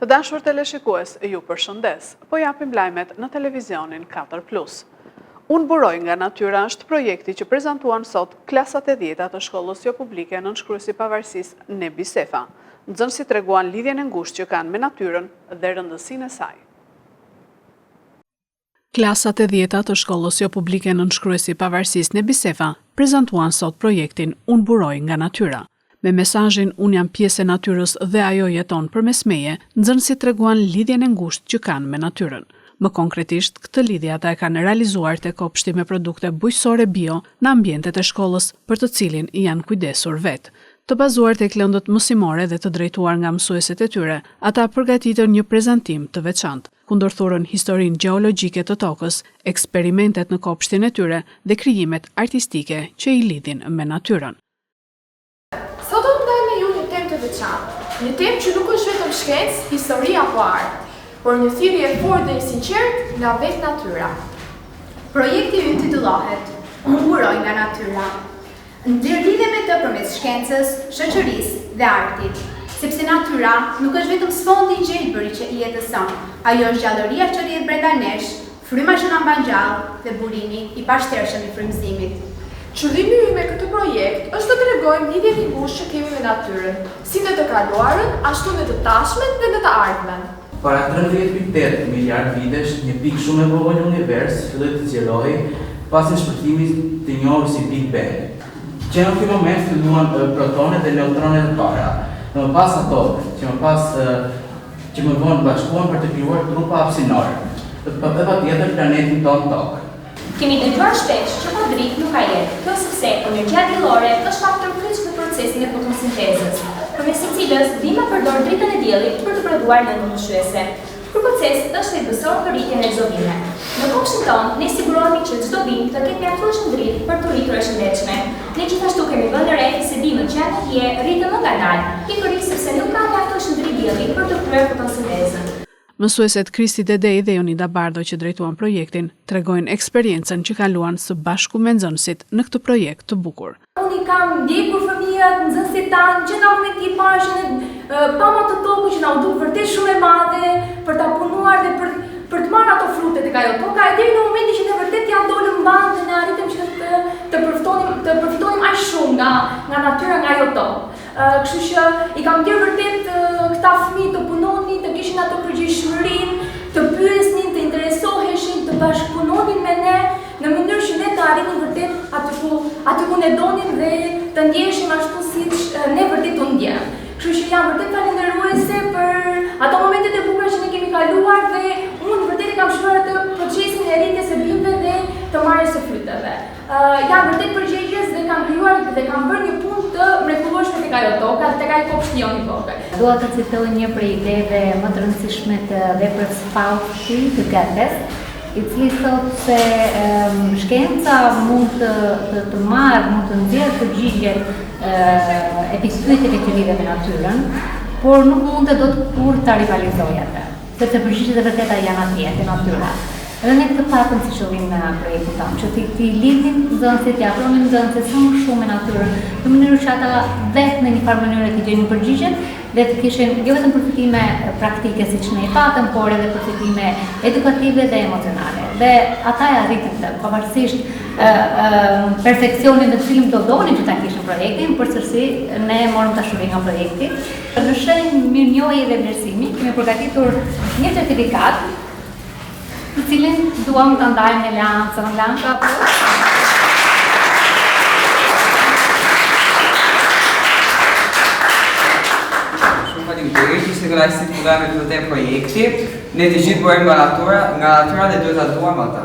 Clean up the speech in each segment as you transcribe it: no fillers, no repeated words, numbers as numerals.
Të dashur teleshikues, ju përshëndes, po japim lajmet në televizionin 4+. Unë buroj nga natyra është projekti që prezentuan sot klasat e 10 të shkollës jo publike në Nënshkruesi Pavarësisë Nebi Sefa. Nxënësit treguan lidhjen e ngushtë që kanë me natyrën dhe rëndësinë e saj. Klasat e 10 të shkollës jo publike në Nënshkruesi Pavarësisë Nebi Sefa prezentuan sot projektin Unë buroj nga natyra. Me mesazhin Unë jam pjesë e natyrës dhe ajo jeton përmes meje, nxënësit treguan lidhjen e ngushtë që kanë me natyrën. Më konkretisht, këtë lidhje ata e kanë realizuar te kopshti me produkte bujqësore bio në ambientet e shkollës, për të cilin janë kujdesur vetë. Të bazuar tek lëndët mësimore dhe të drejtuar nga mësuesit e tyre, ata përgatitën një prezantim të veçantë, ku ndërthurën historinë gjeologjike të tokës, eksperimentet në kopshtin e tyre dhe krijimet artistike që i lidhin me natyrën. Sot do të ndaj me ju një temë të veçantë, një temë që nuk është vetëm shkencë, histori apo art, por një thirrje e fortë dhe e sinqertë nga vetë natyra. Projekti ynë titullohet Unë buroj nga natyra. Ndërlidhe me të përmes shkencës, shoqërisë dhe artit, sepse natyra nuk është vetëm sfondi i gjelbëri që i jetëson, ajo është gjallëria që rrihet brenda nesh, fryma që na mban gjallë dhe burimi i pashtershëm i frymëzimit. Qëllimi ynë me këtë projekt është të tregojmë lidhjen e ngushtë që kemi me natyrën, si në të kaluarën, ashtu në të tashmen dhe në të ardhmen. Para 13.8 miliard vitesh, një pikë shumë e vogël në univers filloi të zgjerohej pas shpërthimit të njohur si Big Bang. Që në këtë moment filluan protonet dhe neutronet e para. Më pas ato, që më vonë bashkuan për të krijuar trupa hapësinore. Dhe patjetër planetin tonë Tokë. Kemi dëgjuar shpesh që pa dritë nuk ka jetë, kjo sepse energjia diellore është faktor kryes në procesin e fotosintezës, përmes së cilës bimba përdor dritën e diellit për të prodhuar lëndë ushqyese. Ky proces është thelbësor për rritjen e çdo bime. Në kopshtin tonë ne sigurohemi që çdo bimë të ketë mjaftueshëm dritë për të rritur e shëndetshme. Ne gjithashtu kemi vënë re se bimët që janë atje rriten më ngadalë, pikërisht sepse nuk kanë mjaftueshëm dritë dielli për të kryer fotosintezën. Mësueset Kristi Dedej dhe Jonida Bardo që drejtuan projektin tregojnë eksperiencën që kaluan së bashku me nxënësit në këtë projekt të bukur. Unë i kam ndjekur fëmijët, nxënësit tanë që në momenti i parë që pama të tokë që na u duk vërtet shumë e madhe për ta punuar dhe për të marrë ato frutet e ajo toka, deri në momentin që ne vërtet ja dolëm mban dhe ne arritëm që të përfitonim aq shumë nga natyra, nga ajo tokë. Kështu që i kam ndjer vërtet këta fëmijë të punonin, të kishin ato përgjegjësinë, të pyesnin, të interesoheshin, të bashkëpunonin me ne në mënyrë që ne të arrinim vërtet aty ku ne donim dhe të ndjeheshim ashtu siç ne vërtet u ndjem. Kështu që jam vërtet falënderuese për ato momentet e bukura që ne kemi kaluar dhe unë vërtet e kam shruar atë procesin e rritjes së bimëve dhe të marrjes së fryteve. Jam vërtet përgjegjës dhe kam krijuar dhe kam bërë një punë të mrekullueshme tek ajo toka dhe tek ai kopshti jon i vogël. Dua të citoj një prej ideve më të rëndësishme të veprës Fauci të Goethes, i cili thotë se shkenca mund të marrë, mund të nxjerrë përgjigjet e pikpyetjeve që lidhen me natyrën, por nuk mund të dot kur ta rivalizojë atë, sepse përgjigjet e vërteta janë atje te natyra. Edhe ne këtë patëm si qëllim në projektin tonë, që ti lidhin nxënësit, t'i afronin nxënësit sa më shumë me natyrën, në mënyrë që ata vetë në një farë mënyrë të gjenin përgjigjet dhe të kishin jo vetëm përfitime praktike siç ne i patëm, por edhe përfitime edukative dhe emocionale. Dhe ata e arritën të, pavarësisht perfekcionin në të cilin do donin që ta kishin projektin, përsëri ne morëm dashuri nga projekti. Në shenjë mirënjohje dhe vlerësimi kemi përgatitur një certifikat të cilin duam të ndajmë në Lancën. Lanca po. Shumë faleminderit, ishte kënaqësi të punojmë në këtë projekti. Ne të gjithë burojmë nga natyra dhe duhet ta duam atë.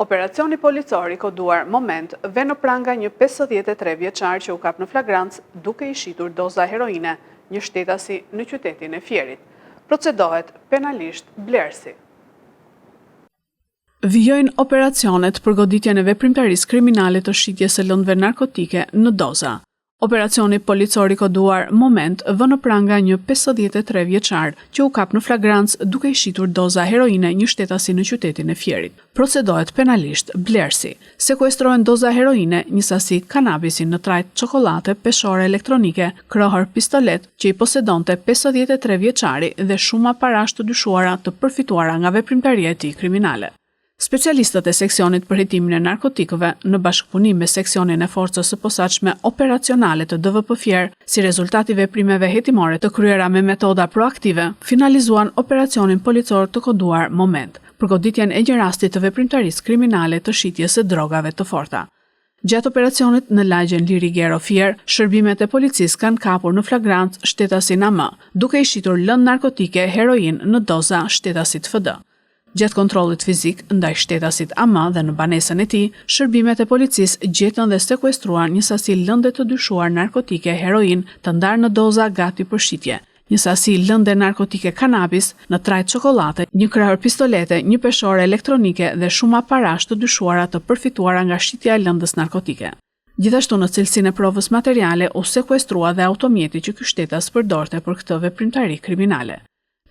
Operacioni policor i koduar Moment vjen në pranga një 53 vjeçar që u kap në flagrancë duke i shitur doza heroine një shtetasi në qytetin e Fierit. Procedohet penalisht blerësi. Vijojnë operacionet për goditjen e veprimtarisë kriminale të shitjes së lëndëve narkotike në doza. Operacioni policor i koduar Moment vë në pranga një 53 vjeçar që u kap në flagrancë duke i shitur doza heroine një shtetasi në qytetin e Fierit. Procedohet penalisht blersi. Sekuestrohen doza heroine, një sasi kanabisi në trajt çokolate, peshore elektronike, krohër pistolet që i posedonte 53 vjeçari dhe shuma parash të dyshuara të përfituara nga veprimtaria e tij kriminale. Specialistët e seksionit për hetimin e narkotikëve në bashkëpunim me seksionin e forcës së posaçme operacionale të DVP Fier, si rezultati i veprimeve hetimore të kryera me metoda proaktive, finalizuan operacionin policor të koduar Moment, për goditjen e një rasti të veprimtarisë kriminale të shitjes së drogave të forta. Gjatë operacionit në lagjen Lirigero Fier, shërbimet e policisë kanë kapur në flagrancë shtetasin AM, duke i shitur lëndë narkotike heroin në doza shtetasit FD. Gjatë kontrollit fizik ndaj shtetasit AM dhe në banesën e tij, shërbimet e policisë gjetën dhe sekuestruan një sasi lënde të dyshuar narkotike heroin të ndarë në doza gati për shitje, një sasi lënde narkotike kanabis në trajt çokolate, një krahër pistolete, një peshore elektronike dhe shuma parash të dyshuara të përfituara nga shitja e lëndës narkotike. Gjithashtu në cilësinë e provës materiale u sekuestrua dhe automjeti që ky shtetas përdorte për këtë veprimtari kriminale.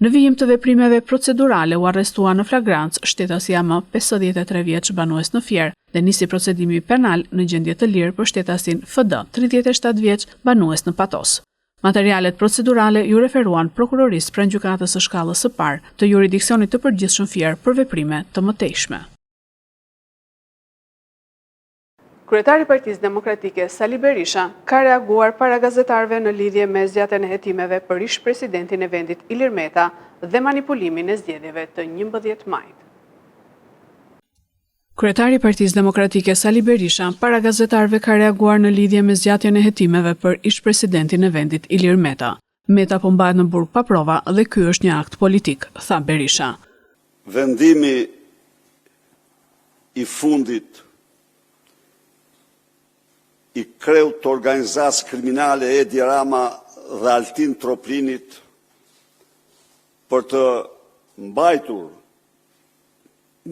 Në vijim të veprimeve procedurale u arrestua në flagrancë shtetasi AM 53 vjeç banues në Fier dhe nisi procedimi penal në gjendje të lirë për shtetasin FD 37 vjeç banues në Patos. Materialet procedurale ju referuan prokurorisë pranë gjykatës së shkallës së parë të juridiksionit të përgjithshëm Fier për veprime të mëtejshme. Kryetari i Partisë Demokratike Sali Berisha ka reaguar para gazetarëve në lidhje me zgjatjen e hetimeve për ish-presidentin e vendit Ilir Meta dhe manipulimin e zgjedhjeve të 11 majit. Kryetari i Partisë Demokratike Sali Berisha para gazetarëve ka reaguar në lidhje me zgjatjen e hetimeve për ish-presidentin e vendit Ilir Meta. Meta po mbahet në burg pa prova dhe ky është një akt politik, tha Berisha. Vendimi i fundit i kreut të organizatës kriminale Edi Rama dhe Altin Troplinit për të mbajtur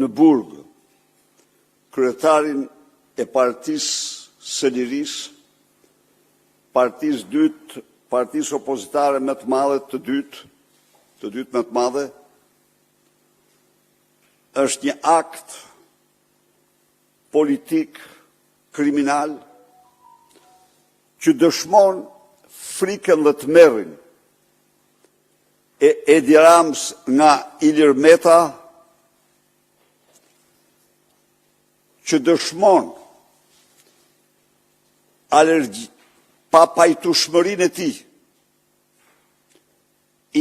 në burg kryetarin e Partisë së Lirisë, Partisë dytë, Partisë opozitare më të madhe të dytë më të madhe, është një akt politik kriminal që dëshmon frikën dhe të merrin e Edi Ramës nga Ilir Meta, që dëshmon papajtueshmërinë e tij,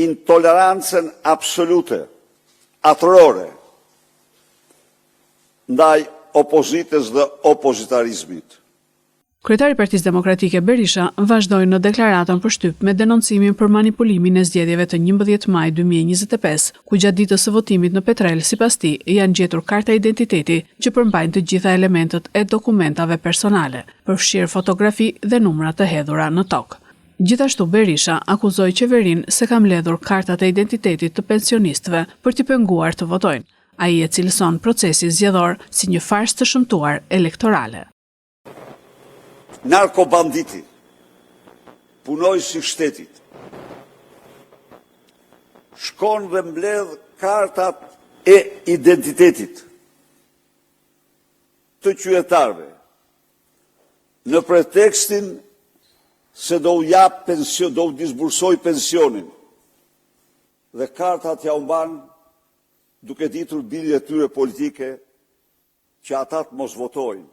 intolerancën absolute, atërore, ndaj opozitës dhe opozitarizmit. Kryetari i Partisë Demokratike Berisha vazhdoi në deklaratën për shtyp me denoncimin për manipulimin e zgjedhjeve të 11 maj 2025, ku gjatë ditës së votimit në Petrel, sipas tij, janë gjetur karta identiteti që përmbajnë të gjitha elementet e dokumentave personale, përfshirë fotografi dhe numra të hedhura në tokë. Gjithashtu Berisha akuzoi qeverinë se ka mbledhur kartat e identitetit të pensionistëve për t'i penguar të votojnë. Ai e cilëson procesin zgjedhor si një farsë të shëmtuar elektorale. Narkobanditi, punojësi i shtetit, shkon dhe mbledh kartat e identitetit të qytetarëve në pretekstin se do u jap pension, do u disbursoj pensionin, dhe kartat ja u mban duke ditur bindjen e tyre politike që ata të mos votojnë.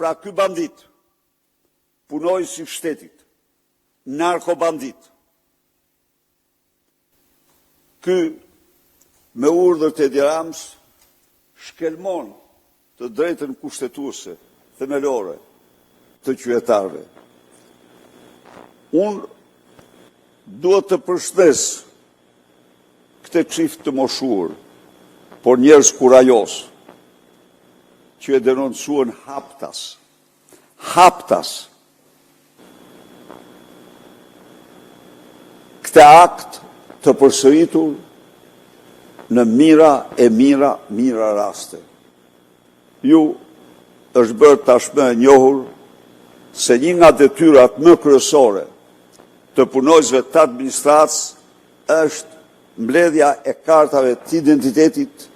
Pra ky bandit, punojësi i shtetit, narkobandit, ky me urdhër të Edi Ramës shkelmon të drejtën kushtetuese themelore të qytetarëve. Unë duhet të përshëndes këtë çift të moshur, por njerëz kurajos, që e denoncuan haptas. Këtë akt të përsëritur në mira raste. Ju është bërë tashmë e njohur se një nga detyrat më kryesore të punojësve të administratës është mbledhja e kartave të identitetit.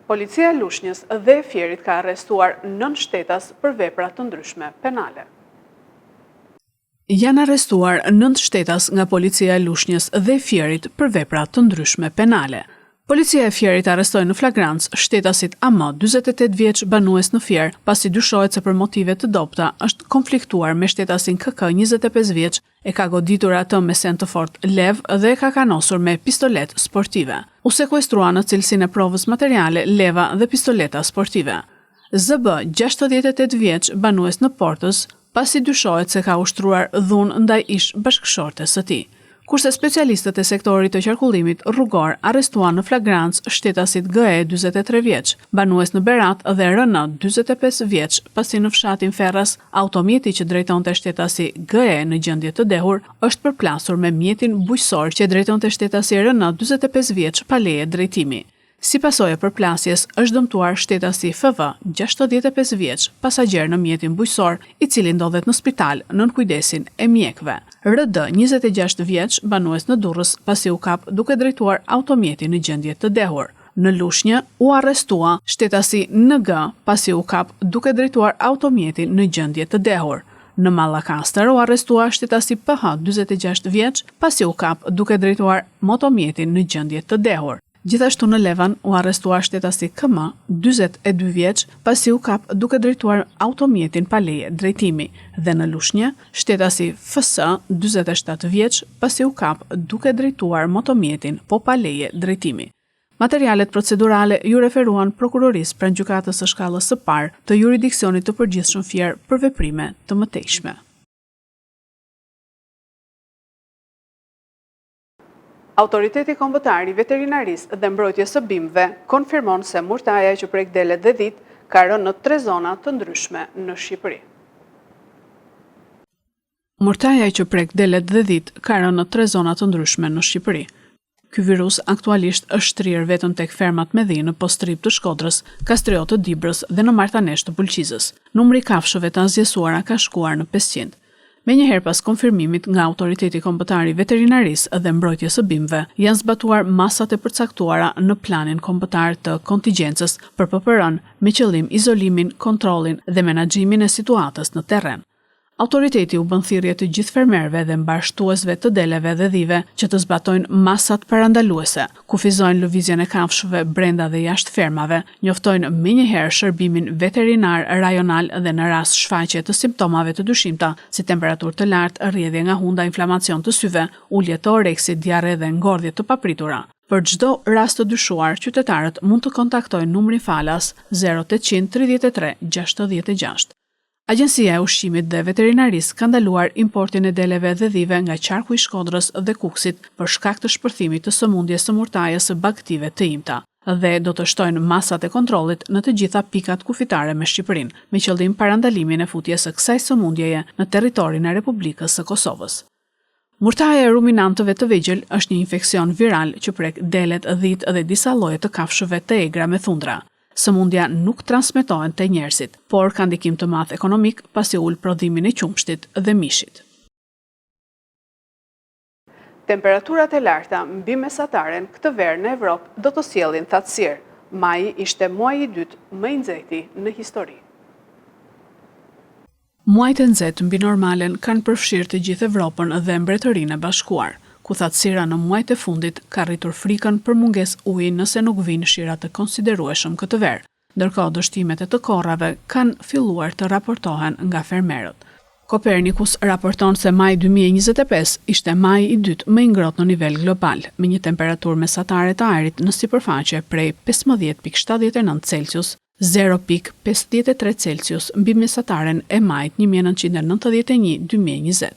Policia e Lushnjës dhe e Fierit ka arrestuar 9 shtetas për vepra të ndryshme penale. Janë arrestuar 9 shtetas nga Policia e Lushnjës dhe e Fierit për vepra të ndryshme penale. Policia e Fierit arrestoi në flagrancë shtetasit AM, 48 vjeç, banues në Fier, pasi dyshohet se për motive të dobta është konfliktuar me shtetasin KK, 25 vjeç, e ka goditur atë me sen të fortë lev dhe e ka kanosur me pistolet sportive. U sekuestrua në cilësinë e provës materiale leva dhe pistoleta sportive. ZB, 68 vjeç, banues në Portës, pasi dyshohet se ka ushtruar dhunë ndaj ish bashkëshortes së tij. Kurse specialistët e sektorit të qarkullimit rrugor arrestuan në flagrancë shtetasit GE, 43 vjeç, banues në Berat dhe RN, 45 vjeç, pasi në fshatin Ferras, automjeti që drejtonte shtetasi GE në gjendje të dehur është përplasur me mjetin bujqësor që drejtonte shtetasi RN, 45 vjeç, pa leje drejtimi. Si pasojë përplasjes është dëmtuar shtetasi FV, 65 vjeç, pasagjer në mjetin bujqësor, i cili ndodhet në spital nën kujdesin e mjekëve. RD, 26 vjeç, banues në Durrës, pasi u kap duke drejtuar automjetin në gjendje të dehur. Në Lushnjë u arrestua shtetasi NG, pasi u kap duke drejtuar automjetin në gjendje të dehur. Në Mallakastër u arrestua shtetasi PH, 46 vjeç, pasi u kap duke drejtuar motomjetin në gjendje të dehur. Gjithashtu në Levan u arrestua shtetasi KM, 42 vjeç, pasi u kap duke drejtuar automjetin pa leje drejtimi, dhe në Lushnjë shtetasi FS, 47 vjeç, pasi u kap duke drejtuar motomjetin po pa leje drejtimi. Materialet procedurale ju referuan prokurorisë pranë gjykatës së shkallës së parë të jurisdiksionit të përgjithshëm Fier për veprime të mëtejshme. Autoriteti Kombëtar i Veterinarisë dhe Mbrojtjes së Bimëve konfirmon se murtaja që prek delet dhe dit ka rënë në 3 zona të ndryshme në Shqipëri. Murtaja që prek delet dhe dit ka rënë në 3 zona të ndryshme në Shqipëri. Ky virus aktualisht është shtrirë vetëm tek fermat me dhinë në Postrip të Shkodrës, Kastriot të Dibrës dhe në Martanesh të Bulqizës. Numri i kafshëve të azjesuara ka shkuar në 500. Me njëherë pas konfirmimit nga Autoriteti Kombëtar i Veterinarisë dhe Mbrojtjes së Bimëve, janë zbatuar masat e përcaktuara në planin kombëtar të kontingjencës për PPR-n me qëllim izolimin, kontrollin dhe menaxhimin e situatës në terren. Autoriteti u bën thirrje të gjithë fermerëve dhe mbarshtuesve të deleve dhe dhive që të zbatojnë masat parandaluese, kufizojnë lëvizjen e kafshëve brenda dhe jashtë fermave, njoftojnë menjëherë shërbimin veterinar rajonal dhe në rast shfaqje të simptomave të dyshimta, si temperaturë të lartë, rrjedhje nga hunda, inflamacion të syve, ulje të oreksit, diarre dhe ngordhje të papritura. Për çdo rast të dyshuar, qytetarët mund të kontaktojnë numrin falas 0800 33 66. Agjencia e Ushqimit dhe Veterinarisë ka ndaluar importin e deleve dhe dhive nga qarku i Shkodrës dhe Kuksit për shkak të shpërthimit të sëmundjes së murtajës së baktive të imta dhe do të shtojnë masat e kontrollit në të gjitha pikat kufitare me Shqipërinë, me qëllim parandalimin e futjes së kësaj sëmundjeje në territorin e Republikës së Kosovës. Murtaja e ruminantëve të vegjël është një infeksion viral që prek delet, dhitë dhe disa lloje të kafshëve të egra me thundra. Sëmundja nuk transmetohen te njerëzit, por ka ndikim të madh ekonomik pasi ul prodhimin e qumshtit dhe mishit. Temperaturat e larta mbi mesataren këtë verë në Evropë do të sjellin thatësirë. Maji ishte muaji i dytë më i nxehtë në histori. Muajt e nxehtë mbi normalen kanë përfshirë të gjithë Evropën dhe Mbretërinë e Bashkuar, ku thatësira në muajt e fundit ka rritur frikën për mungesë uji nëse nuk vinë shira të konsiderueshëm këtë verë, ndërkohë dështimet e të korrave kanë filluar të raportohen nga fermerët. Copernicus raporton se maji 2025 ishte maji i dytë më i ngrohtë në nivel global, me një temperaturë mesatare të ajrit në sipërfaqe prej 15.79 Celsius, 0.53 Celsius mbi mesataren e majit 1991-2020.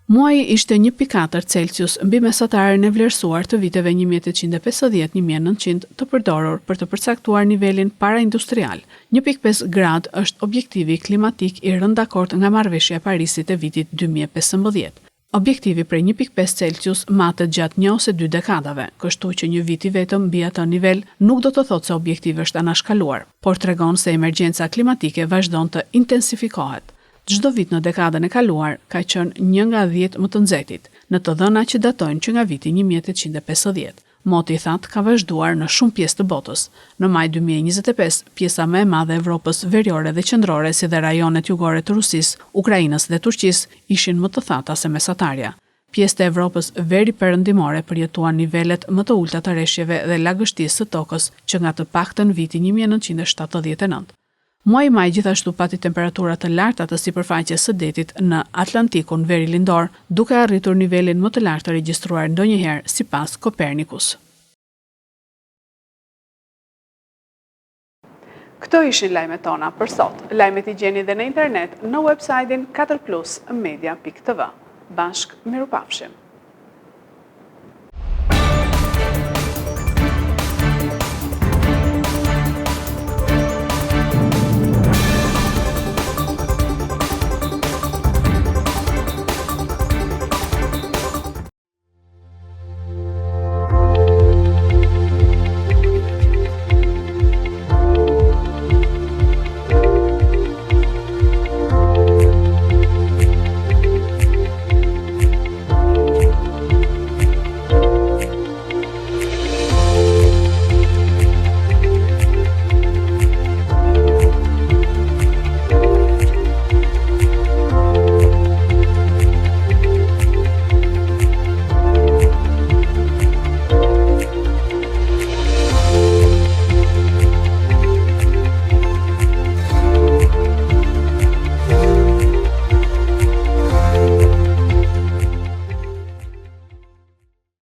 Muaji ishte 1.4 Celsius mbi mesataren e vlerësuar të viteve 1850-1900 të përdorur për të përcaktuar nivelin paraindustrial. 1.5 grad është objektivi klimatik i rënë dakord nga Marrëveshja e Parisit e vitit 2015. Objektivi prej 1.5 Celsius matet gjatë 1 ose 2 dekadave, kështu që një vit i vetëm mbi atë nivel nuk do të thotë se objektivi është anashkaluar, por tregon se emergjenca klimatike vazhdon të intensifikohet. Çdo vit në dekadën e kaluar ka qenë 1 nga 10 më të nxehtit, në të dhëna që datojnë që nga viti 1850. Moti thatë ka vazhduar në shumë pjesë të botës. Në maj 2025, pjesa më e madhe e Evropës veriore dhe qendrore, si dhe rajonet jugore të Rusisë, Ukrainës dhe Turqisë, ishin më të thata se mesatarja. Pjesë të Evropës veri perëndimore përjetuan nivelet më të ulta të rreshjeve dhe lagështisë së tokës që nga të paktën viti 1979. Muaji maj gjithashtu pati temperaturat të larta të sipërfaqes së detit në Atlantikun verilindor, duke arritur nivelin më të lartë të regjistruar ndonjëherë sipas Copernicus. Këto ishin lajmet tona për sot. Lajmet i gjeni dhe në internet në websajtin 4plusmedia.tv. Bashk mirupafshim.